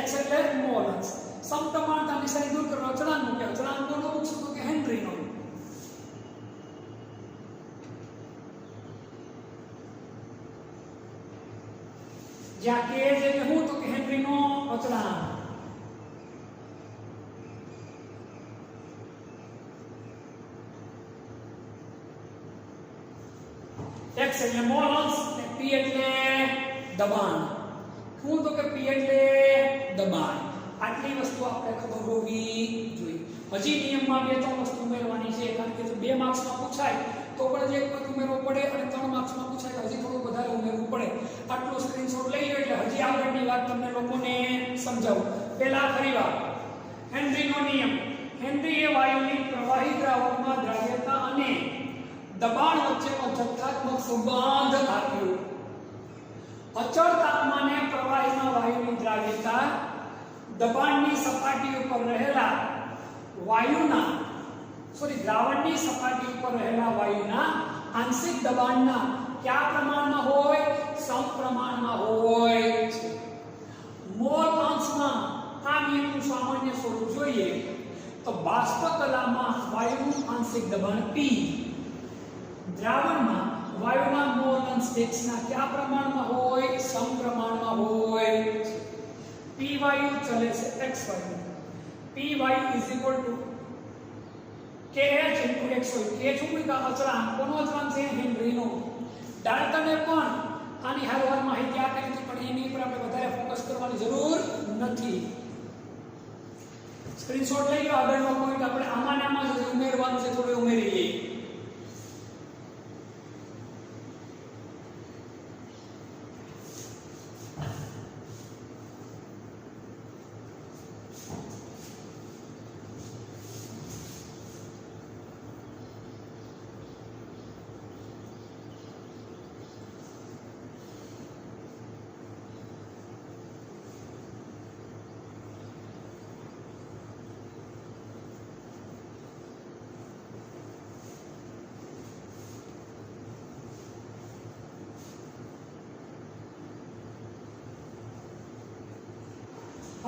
x એટલે મોલ અંશ। સમપ્રમાણતા નિશાની દૂર કરો, અચળાંક મૂક્યા, અચળાંક કોનો મૂકશો તો કે હેનરીનો। જ્યાં k એટલે હું તો કે હેનરીનો અચળાંક। x એટલે મોલ અંશ અને p એટલે દબાણ। હું તો કે p એટલે દબાણ। આટલી વસ્તુ આપણે ખબર હોવી જોઈએ। હજી નિયમમાં બે ત્રણ વસ્તુ ઉમેરવાની છે, કારણ કે જો 2 માર્ક્સમાં પૂછાય તો પણ જે એક વસ્તુ ઉમેરવો પડે અને 3 માર્ક્સમાં પૂછાય તો હજી થોડું વધારે ઉમેરવું પડે। આટલો સ્ક્રીનશોટ લઈ લો એટલે હજી આગળની વાત તમને લોકોને સમજાવું। પહેલા ફરીવાર હેનરીનો નિયમ। હેનરીએ વાયુની પ્રવાહી દ્રાવકમાં દ્રાવ્યતા અને દબાણ વચ્ચેનો જથ્થાત્મક સંબંધ આપ્યો। અચળ તાપમાને પ્રવાહીમાં વાયુની દ્રાવ્યતા દબાણની સપાટી ઉપર રહેલા વાયુના દ્રાવણની સપાટી ઉપર રહેલા વાયુના આંશિક દબાણના કયા પ્રમાણમાં હોય? સમપ્રમાણમાં હોય છે। મોલ અંશમાં આ નિયમનું સામાન્ય સ્વરૂપ જોઈએ તો બાષ્પ કલામાં વાયુનું આંશિક દબાણ P, દ્રાવણમાં વાયુના મોલ અંશ x ના કયા પ્રમાણમાં હોય? સમપ્રમાણમાં હોય છે। P વાયુ ચલે છે x વાયુ, P વાયુ is equal to KH into x હોય। k શું મૂક્યા? અચળાંક। કોનો અચળાંક છે? હેનરીનો। ડાલ્ટને પણ આની હારવાર માહિતી આપી હતી, પણ એની ઉપર આપણે વધારે ફોકસ કરવાની જરૂર નથી। સ્ક્રીનશોટ લઈ લો। આગળનો પોઈન્ટ આપણે આમાં ને આમાં જ ઉમેરવાનું છે, થોડું ઉમેરી લઈએ।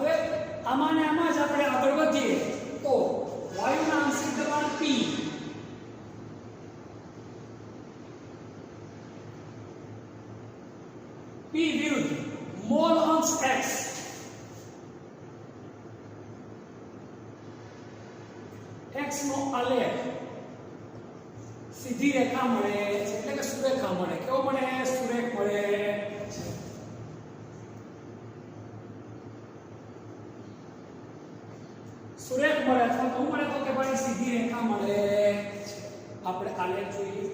હવે આમાં ને આમાં જ આપણે આગળ વધીએ તો વાયુના આંશિક દબાણ P, P વિરુદ્ધ મોલ અંશ x, x નો આલેખ સીધી રેખા મળે છે, એટલે કે સુરેખા મળે। કેવો મળે? સુરેખ મળે છે। સુરેખ મળે અથવા તો મળે તો કે ભાઈ સીધી રેખા મળે છે। આપણે આલેખ જોઈએ।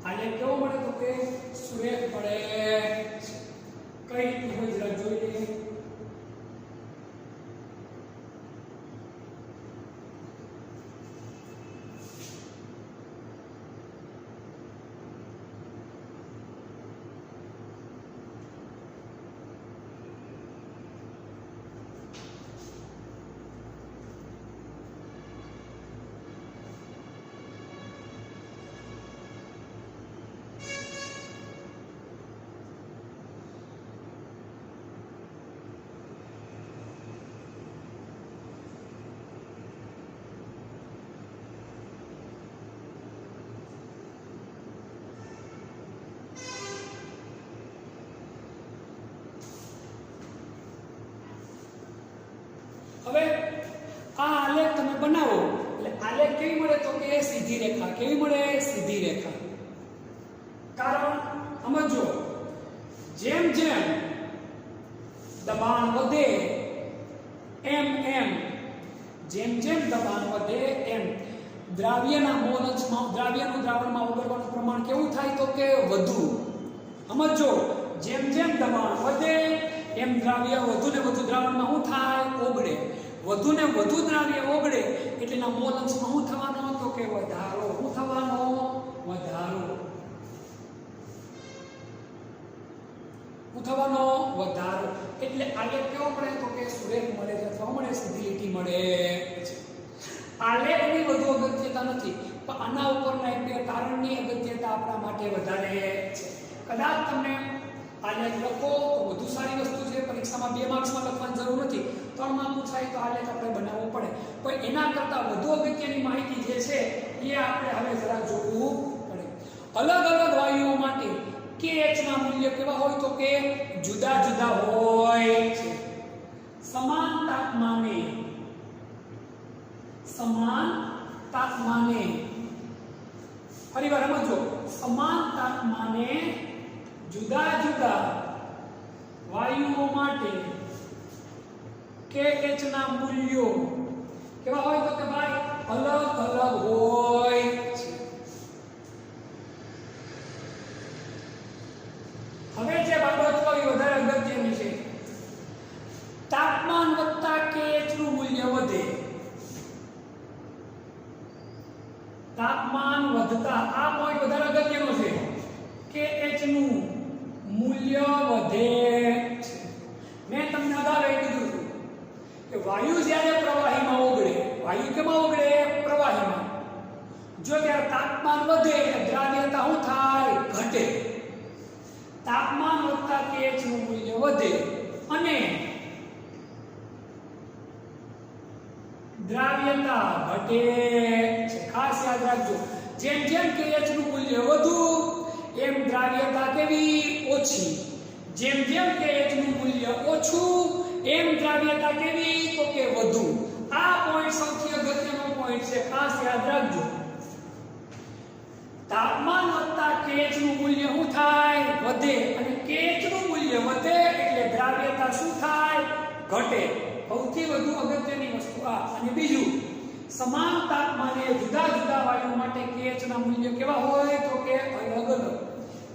આલેખ કેવો મળે તો કે સુરેખ મળે છે। કઈ રીતે હોય જરા જોઈ લઈએ। આ આલેખ તમે બનાવો એટલે આલેખ કેવી મળે તો કે સીધી રેખા. કેવી મળે? સીધી રેખા. કારણ સમજો, જેમ જેમ દબાણ વધે એમ જેમ જેમ દબાણ વધે એમ દ્રાવ્યના મોલ અંશમાં દ્રાવ્યનું દ્રાવણમાં ઓગળવાનું પ્રમાણ કેવું થાય તો કે વધુ. સમજો, જેમ જેમ દબાણ વધે એમ દ્રાવ્ય વધુ ને વધુ દ્રાવણમાં શું થાય? ઓગળે. વધુ ને વધુ દ્રાવ્ય ઓગળે એટલે એના મોલ અંશમાં શું થવાનો તો કે વધારો. શું થવાનો? વધારો. શું થવાનો? વધારો. એટલે આલેખ કેવો મળે તો કે સુરેખ મળે છે અથવા મળે સીધી લીટી મળે છે. આલેખની વધુ અગત્યતા નથી, પણ આના ઉપરના એક બે કારણની અગત્યતા આપણા માટે વધારે છે. કદાચ તમને આલેખ લખો તો વધુ સારી વસ્તુ છે. પરીક્ષામાં 2 માર્ક્સમાં લખવાની જરૂર નથી, 3 માં પૂછાય તો આલેખ આપણે બનાવવો પડે. પણ એના કરતાં વધુ અગત્યની માહિતી જે છે એ આપણે હવે જરા જોવું પડે. અલગ અલગ વાયુઓ માટે KH ના મૂલ્ય કેવા હોય તો કે જુદા જુદા હોય છે. સમાન તાપમાને ફરીવાર સમજો, સમાન તાપમાને જુદા જુદા વાયુઓ માટે KH ના મૂલ્યો કેવા હોય તો કે ભાઈ અલગ અલગ હોય છે. હવે જે બાબત કોઈ વધારે અગત્યની છે, તાપમાન વધતા KH નું મૂલ્ય વધે. તાપમાન વધતા આ પોઈન્ટ વધારે અગત્યનો છે. KH નું મૂલ્ય વધે છે. મેં તમને અગાઉ કીધું કે વાયુ જ્યારે પ્રવાહીમાં ઓગળે, વાયુ કેમાં ઓગળે? પ્રવાહીમાં. જો ત્યારે તાપમાન વધે એટલે દ્રાવ્યતા શું થાય? ઘટે. તાપમાન વધતા KH નું મૂલ્ય વધે અને દ્રાવ્યતા ઘટે છે. ખાસ યાદ રાખજો, જેમ જેમ KH નું મૂલ્ય વધુ એમ દ્રાવ્યતા કેવી? ઓછી. જેમ જેમ KH નું મૂલ્ય ઓછું એમ દ્રાવ્યતા કેવી? તો કે વધુ. આ પોઈન્ટ સૌથી અગત્યનો પોઈન્ટ છે, ખાસ યાદ રાખજો. તાપમાન વધતા KH નું મૂલ્ય શું થાય? વધે. અને KH નું મૂલ્ય વધે એટલે દ્રાવ્યતા શું થાય? ઘટે. સૌથી વધુ અગત્યની વસ્તુ આ. અને બીજું, સમાન તાપમાને જુદા જુદા વાયુ માટે KH ના મૂલ્ય કેવા હોય તો કે અલગ અલગ.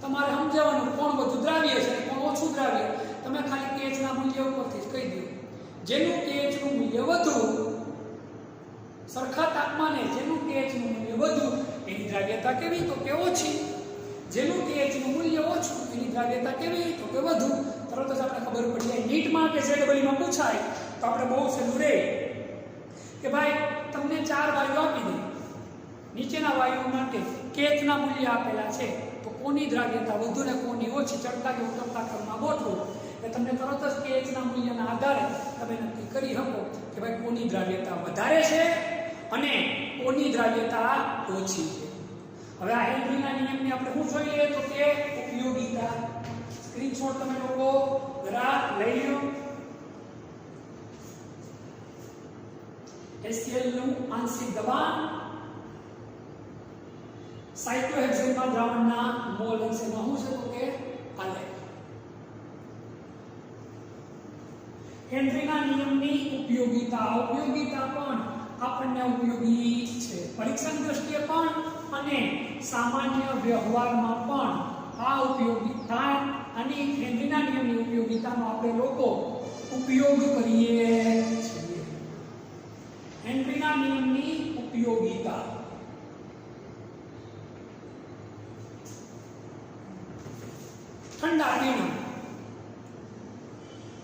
તમારે સમજાવવાનું કોણ વધુ દ્રાવ્ય છે કોણ ઓછું દ્રાવ્ય. તમે ખાલી KH ના મૂલ્ય ઉપરથી જ કહી દો. જેનું KH નું મૂલ્ય વધુ, સરખા તાપમાને જેનું KH નું મૂલ્ય વધુ એની દ્રાવ્યતા કેવી તો કે ઓછી. જેનું KH નું મૂલ્ય ઓછું એની દ્રાવ્યતા કેવી તો કે વધુ. તરત જ આપણે ખબર પડી જાય. નીટમાં કે ZEE માં પૂછાય તો આપણે બહુ સહેલું રહે કે ભાઈ તમને 4 વાયુ આપી દે, નીચેના વાયુ માટે KH ના મૂલ્ય આપેલા છે તો કોની દ્રાવ્યતા વધુ ને કોની ઓછી ચડતા કે ઉતરતા ક્રમમાં ગોઠવો એટલે તમને તરત જ KH ના મૂલ્યના આધારે તમે નક્કી કરી શકો કે ભાઈ કોની દ્રાવ્યતા વધારે છે અને કોની દ્રાવ્યતા ઓછી છે. હવે આ હેનરીના નિયમની આપણે શું જોઈએ તો કે ઉપયોગિતા. સ્ક્રીનશોટ તમે લોકો જરા લઈ લો. HCl નું આંશિક દબાણ સાયક્લોહેક્સેનમાં દ્રાવણના મોલ અંશમાં શું છે તો કે આલેખ. હેનરીના નિયમની ઉપયોગિતા. ઉપયોગિતા પણ આપણને ઉપયોગી છે પરીક્ષાની દ્રષ્ટિએ પણ અને સામાન્ય વ્યવહારમાં પણ. આ ઉપયોગિતા અને હેનરીના નિયમની ઉપયોગિતાનો આપણે લોકો ઉપયોગ કરીએ છીએ. હેનરીના નિયમની ઉપયોગિતા. ઠંડા પીણા,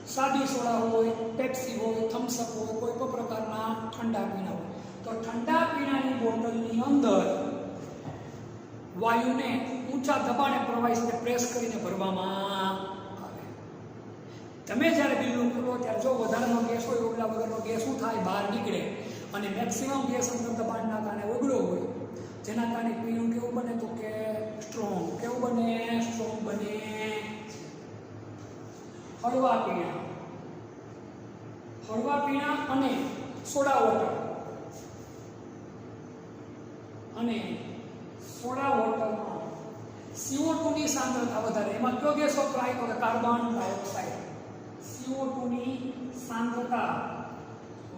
સાદી સોડા હોય, પેપ્સી હોય, થમ્સ અપ હોય, કોઈ પણ પ્રકારના ઠંડા પીણા હોય તો ઠંડા પીણાની બોટલની અંદર વાયુને ઊંચા દબાણે પ્રવાહીને પ્રેસ કરીને ભરવામાં આવે. તમે જ્યારે બિલ્લું ખોલો ત્યારે જો વધારાનો ગેસ હોય ઓગળા વગરનો ગેસ શું થાય? બહાર નીકળે. અને મેક્સિમમ ગેસ અંદર દબાણના કારણે ઓગળો હોય જેના કારણે પીણું કેવું બને તો કે સ્ટ્રોંગ. કેવું બને? સ્ટ્રોંગ બને. હળવા પીણા. હળવા પીણા અને સોડા વોટર અને સોડા વોટરમાં CO2 ની સાંદ્રતા વધારે. એમાં કયો ગેસ વપરાય તો કે કાર્બન ડાયોક્સાઇડ. CO2 ની સાંદ્રતા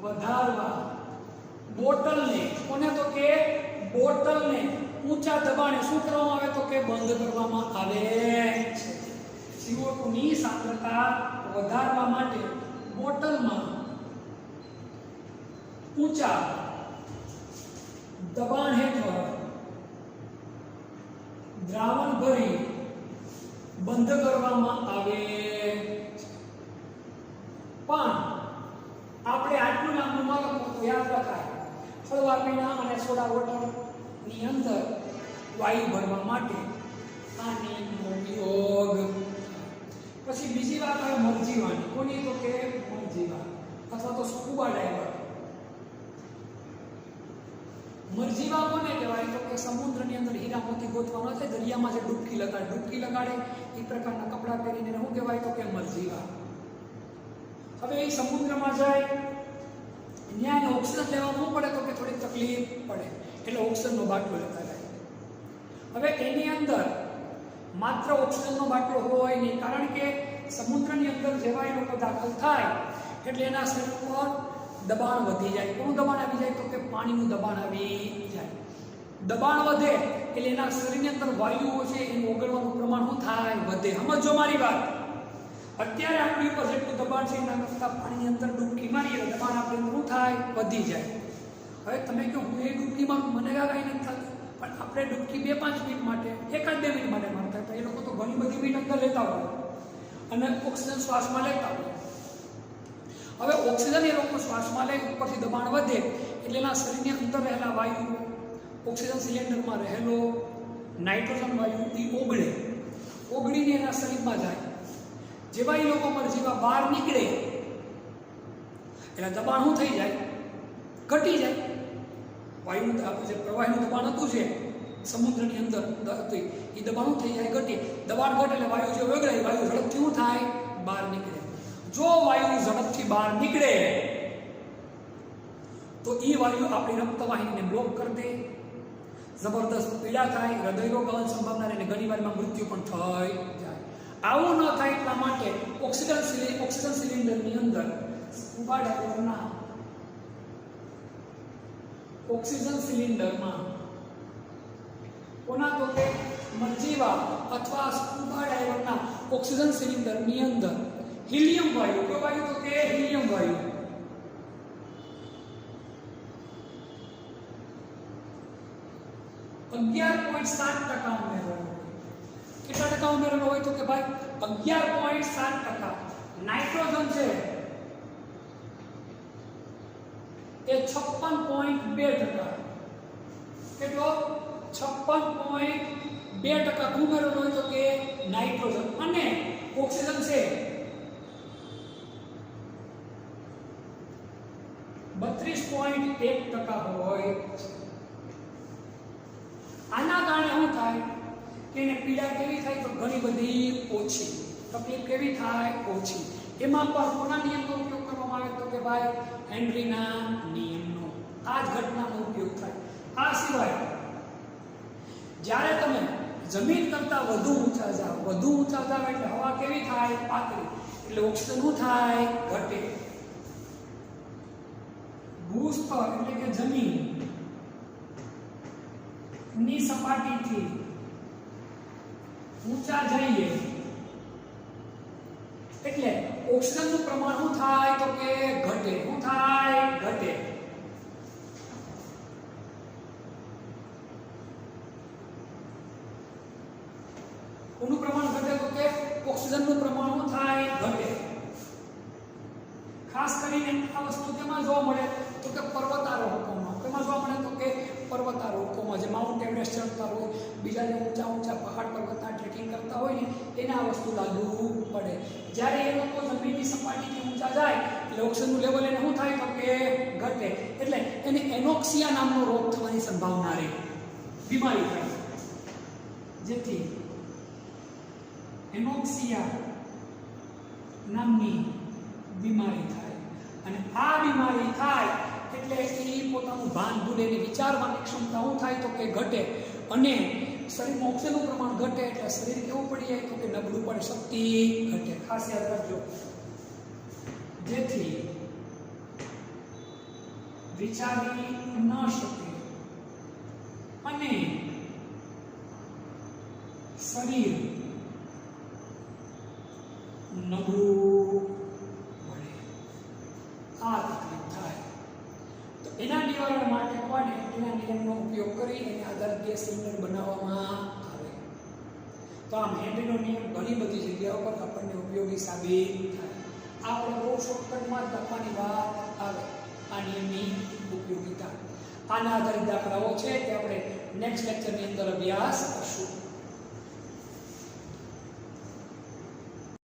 વધારવા બોટલને, કોને તો કે બોટલને ઊંચા દબાણે શું કરવામાં આવે તો કે બંધ કરવામાં આવે છે. CO2 ની સાંદ્રતા વધારવા માટે બોટલમાં ઊંચા દબાણ હેઠળ દ્રાવણ ભરી બંધ કરવામાં આવે છે. પણ આપણે આટલું લાંબુ ન લખવું તો યાદ રખાય, હળવા પીણા અને સોડા વોટર ની અંદર વાયુ ભરવા માટે પાણીનો ઉપયોગ. પછી બીજી વાત આવે મરજીવાની. કોની તો કે મરજીવા અથવા તો સ્કુબા ડાઈવર. મરજીવા કોને કહેવાય તો કે સમુદ્રની અંદર હીરા મોતી ગોતવાનો છે, દરિયામાં જે ડૂબકી લગાડે એ પ્રકારના કપડાં પહેરીને શું કહેવાય તો કે મરજીવા. હવે એ સમુદ્રમાં જાય ત્યાં ઓક્સિજન લેવાનું પડે તો કે થોડી તકલીફ પડે, એટલે ઓક્સિજનનો બાટલો લેતા જાય. હવે એની અંદર માત્ર ઓક્સિજનનો બાટલો હોય નહીં, કારણ કે સમુદ્રની અંદર જેવા એ લોકો દાખલ થાય એટલે એના શરીર પર દબાણ વધી જાય. કોનું દબાણ આવી જાય તો કે પાણીનું દબાણ આવી જાય. દબાણ વધે એટલે એના શરીરની અંદર વાયુઓ છે એનું ઓગળવાનું પ્રમાણ શું થાય? વધે. સમજો મારી વાત. અત્યારે આપણી ઉપર જેટલું દબાણ છે એના કરતાં પાણીની અંદર ડૂબકી મારીએ એટલે દબાણ આપણે શું થાય? વધી જાય. હવે તમે કહો હું એ ડૂબકી મારું, મને કાંઈ નથી થતું, પણ આપણે ડૂબકી 2-5 મિનિટ માટે, 1-2 મિનિટ માટે મારતા હતા. એ લોકો તો ઘણી બધી મિનિટ અંદર લેતા હોય અને ઓક્સિજન શ્વાસમાં લેતા હોય. હવે ઓક્સિજન એ લોકો શ્વાસમાં લે, ઉપરથી દબાણ વધે એટલે એના શરીરની અંદર રહેલા વાયુ, ઓક્સિજન સિલિન્ડરમાં રહેલો નાઇટ્રોજન વાયુ એ ઓગળીને એના શરીરમાં જાય. જેવા એ લોકો મરજીવા બહાર નીકળે એટલે દબાણ શું થઈ જાય? ઘટી જાય. વાયુનું જે પ્રવાહીનું દબાણ હતું છે સમુદ્રની અંદર હતું એ દબાણ શું થઈ જાય? ઘટી. દબાણ ઘટે એટલે વાયુ જે ઓગળે વાયુ ઝડપથી શું થાય? બહાર નીકળે. જો વાયુ ઝડપથી બહાર નીકળે તો એ વાયુ આપણી રક્તવાહિનીને બ્લોક કરી દે, જબરદસ્ત પીડા થાય, હૃદયરોગ આવવાની સંભાવના રહે અને ઘણી વારમાં મૃત્યુ પણ થઈ જાય. આવું ન થાય એટલા માટે ઓક્સિજન સિલિન્ડરની અંદર સ્કુબા ડાઈવરના ઓક્સિજન સિલિન્ડરમાં કોના તો કે મરજીવા અથવા સ્કુબા ડાઈવરના ઓક્સિજન સિલિન્ડરની અંદર હિલિયમ વાયુ, કયો વાયુ તો કે હિલિયમ વાયુ, 11.7% ઉમેરવાનો. કેટલા ટકા ઉમેરવાનો હોય તો કે ભાઈ 11.7%. નાઇટ્રોજન છે એ 56.2%. કેટલો? 56.2% ઉમેરવાનો હોય તો કે નાઇટ્રોજન. અને ઓક્સિજન છે 32.1% હોય. આના કારણે શું થાય કે એને પીડા કેવી થાય તો ઘણી બધી ઓછી, તકલીફ કેવી થાય? ઓછી. એમાં પણ કોના નિયમનો ઉપયોગ કરવામાં આવે તો કે ભાઈ હેનરીના નિયમનો. આ જ ઘટનાનો ઉપયોગ થાય. આ સિવાય જ્યારે તમે જમીન કરતાં વધુ ઊંચા જાઓ એટલે હવા કેવી થાય? પાતળી. એટલે ઓક્સિજન શું થાય? ઘટે. ભૂસ્તર એટલે કે જમીન ની સપાટીથી ઊંચા જઈએ એટલે ઓક્સિજનનું પ્રમાણ શું થાય તો કે ઘટે. શું થાય? ઘટે. કોનું પ્રમાણ ઘટે તો કે ઓક્સિજનનું પ્રમાણ શું થાય? ઘટે. ખાસ કરીને આ વસ્તુ કેમાં જોવા મળે તો કે પર્વતારોહકોમાં. કેમાં જોવા મળે તો કે પર્વતારોહકોમાં, જે માઉન્ટ એવરેસ્ટ ચડતા હોય, બીજા જે ઊંચા પહાડ પર્વતના ટ્રેકિંગ કરતા હોય ને એને આ વસ્તુ લાગુ પડે. જ્યારે એ લોકો જમીનની સપાટીથી ઊંચા જાય એટલે ઓક્સિજનનું લેવલ એને શું થાય તો કે ઘટે. એટલે એને એનોક્સિયા નામનો રોગ થવાની સંભાવના રહે, બીમારી થાય, જેથી એનોક્સિયા નામની બીમારી થાય. અને આ બીમારી થાય એટલે એ પોતાનું ભાન ભૂલે, એની વિચારવાની ક્ષમતા શું થાય તો કે ઘટે, અને શરીરમાં ઓક્સિજનનું પ્રમાણ ઘટે એટલે શરીર કેવું પડી જાય તો કે નબળું પડે, શક્તિ ઘટે. ખાસ યાદ રાખજો, જેથી વિચારી ન શકે અને શરીર નબળું પડે, આ તકલીફ થાય. તો એના નિવારણ માટે કોને એના નિયમનો ઉપયોગ કરી એને આધારિત ગેસ સિલિન્ડર બનાવવામાં આવે. તો આ મેન્ડેલનો નિયમ ઘણી બધી જગ્યાઓ પર આપણને ઉપયોગી સાબિત થાય. આપણે બહુ શોર્ટકટમાં જ લખવાની વાત આવે આ નિયમની ઉપયોગિતા. આના આધારિત દાખલાઓ છે તે આપણે નેક્સ્ટ લેક્ચરની અંદર અભ્યાસ કરશું.